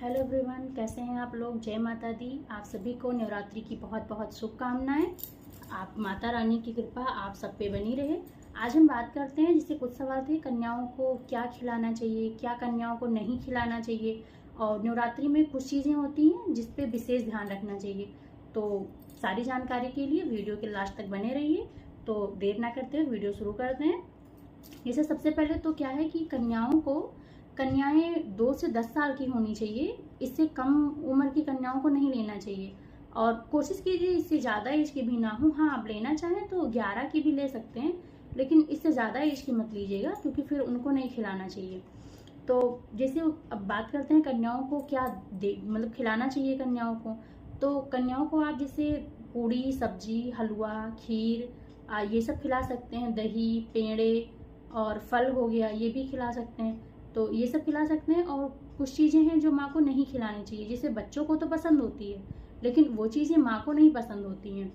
Hello everyone, कैसे हैं आप लोग। जय माता दी। आप सभी को नवरात्रि की बहुत बहुत शुभकामनाएं। आप माता रानी की कृपा आप सब पे बनी रहे। आज हम बात करते हैं, जिससे कुछ सवाल थे, कन्याओं को क्या खिलाना चाहिए, क्या कन्याओं को नहीं खिलाना चाहिए, और नवरात्रि में कुछ चीज़ें होती हैं जिस पे विशेष ध्यान रखना चाहिए। तो सारी जानकारी के लिए वीडियो के लास्ट तक बने रहिए। तो देर ना करते हुए वीडियो शुरू करते हैं। जैसे सबसे पहले तो क्या है कि कन्याएं 2 से 10 साल की होनी चाहिए। इससे कम उम्र की कन्याओं को नहीं लेना चाहिए, और कोशिश कीजिए इससे ज़्यादा एज की भी ना हो। हाँ, आप लेना चाहें तो 11 की भी ले सकते हैं, लेकिन इससे ज़्यादा एज की मत लीजिएगा, क्योंकि फिर उनको नहीं खिलाना चाहिए। तो जैसे अब बात करते हैं कन्याओं को क्या मतलब खिलाना चाहिए कन्याओं को। तो कन्याओं को आप जैसे पूड़ी, सब्जी, हलवा, खीर, ये सब खिला सकते हैं। दही, पेड़े और फल हो गया, ये भी खिला सकते हैं। तो ये सब खिला सकते हैं। और कुछ चीज़ें हैं जो माँ को नहीं खिलानी चाहिए। जैसे बच्चों को तो पसंद होती है, लेकिन वो चीज़ें माँ को नहीं पसंद होती हैं।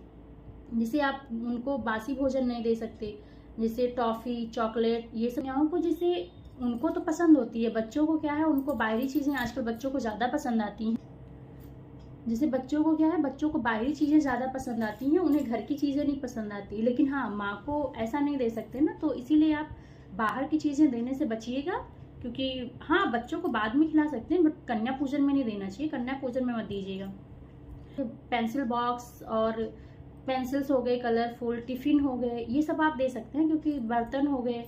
जैसे आप उनको बासी भोजन नहीं दे सकते, जैसे टॉफ़ी, चॉकलेट, ये सब कन्याओं को जैसे उनको तो पसंद होती है। बच्चों को क्या है, उनको बाहरी चीज़ें आजकल बच्चों को ज़्यादा पसंद आती हैं। जैसे बच्चों को क्या है, बच्चों को बाहरी चीज़ें ज़्यादा पसंद आती हैं, उन्हें घर की चीज़ें नहीं पसंद आती। लेकिन हाँ, माँ को ऐसा नहीं दे सकते ना, तो इसीलिए आप बाहर की चीज़ें देने से बचिएगा। क्योंकि हाँ, बच्चों को बाद में खिला सकते हैं, बट कन्या पूजन में नहीं देना चाहिए। कन्या पूजन में मत दीजिएगा। पेंसिल बॉक्स और पेंसिल्स हो गए, कलरफुल टिफ़िन हो गए, ये सब आप दे सकते हैं। क्योंकि बर्तन हो गए,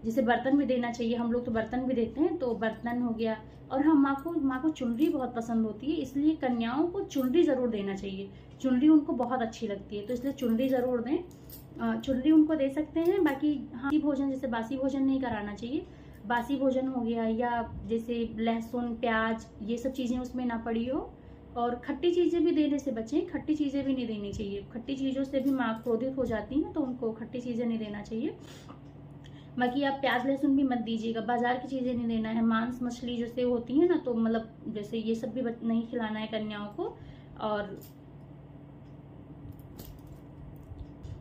जिसे बर्तन भी देना चाहिए, हम लोग तो बर्तन भी देते हैं, तो बर्तन हो गया। और हाँ, माँ को चुनरी बहुत पसंद होती है, इसलिए कन्याओं को चुनरी ज़रूर देना चाहिए। चुनरी उनको बहुत अच्छी लगती है, तो इसलिए चुनरी ज़रूर दें। चुनरी उनको दे सकते हैं। बाकी हाँ, भोजन जैसे बासी भोजन नहीं कराना चाहिए। बासी भोजन हो गया, या जैसे लहसुन, प्याज, ये सब चीज़ें उसमें ना पड़ी हो। और खट्टी चीज़ें भी देने से बचें। खट्टी चीज़ें भी नहीं देनी चाहिए। खट्टी चीज़ों से भी माँ क्रोधित हो जाती हैं, तो उनको खट्टी चीज़ें नहीं देना चाहिए। बाकी आप प्याज लहसुन भी मत दीजिएगा। बाजार की चीज़ें नहीं देना है। मांस मछली जैसे होती है ना, तो मतलब जैसे ये सब भी नहीं खिलाना है कन्याओं को।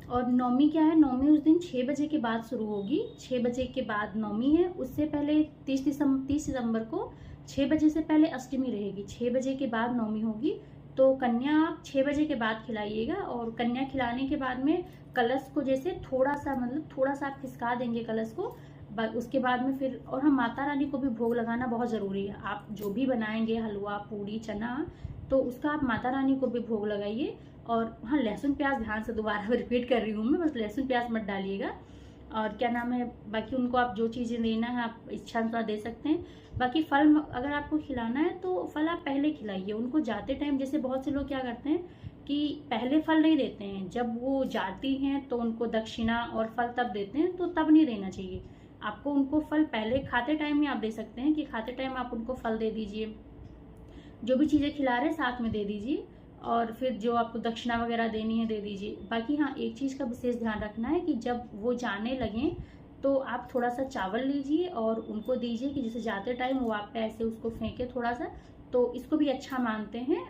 और नौमी क्या है, नौमी उस दिन 6 बजे के बाद शुरू होगी। 6 बजे के बाद नौमी है। उससे पहले 30 सितंबर को 6 बजे से पहले अष्टमी रहेगी। 6 बजे के बाद नौमी होगी। तो कन्या आप 6 बजे के बाद खिलाइएगा। और कन्या खिलाने के बाद में कलश को जैसे थोड़ा सा आप खिसका देंगे कलश को। उसके बाद में फिर, और हम माता रानी को भी भोग लगाना बहुत ज़रूरी है। आप जो भी बनाएंगे, हलवा, पूड़ी, चना, तो उसका आप माता रानी को भी भोग लगाइए। और हाँ, लहसुन प्याज, ध्यान से दोबारा रिपीट कर रही हूँ मैं, बस लहसुन प्याज मत डालिएगा। और क्या नाम है, बाकी उनको आप जो चीज़ें देना है आप इच्छा अनुसार दे सकते हैं। बाकी फल अगर आपको खिलाना है तो फल आप पहले खिलाइए उनको जाते टाइम। जैसे बहुत से लोग क्या करते हैं कि पहले फल नहीं देते हैं, जब वो जाती हैं तो उनको दक्षिणा और फल तब देते हैं, तो तब नहीं देना चाहिए। आपको उनको फल पहले खाते टाइम ही आप दे सकते हैं, कि खाते टाइम आप उनको फल दे दीजिए। जो भी चीज़ें खिला रहे हैं साथ में दे दीजिए। और फिर जो आपको दक्षिणा वगैरह देनी है दे दीजिए। बाकी हाँ, एक चीज़ का विशेष ध्यान रखना है कि जब वो जाने लगें तो आप थोड़ा सा चावल लीजिए और उनको दीजिए, कि जैसे जाते टाइम वो आप पे ऐसे उसको फेंके थोड़ा सा, तो इसको भी अच्छा मानते हैं।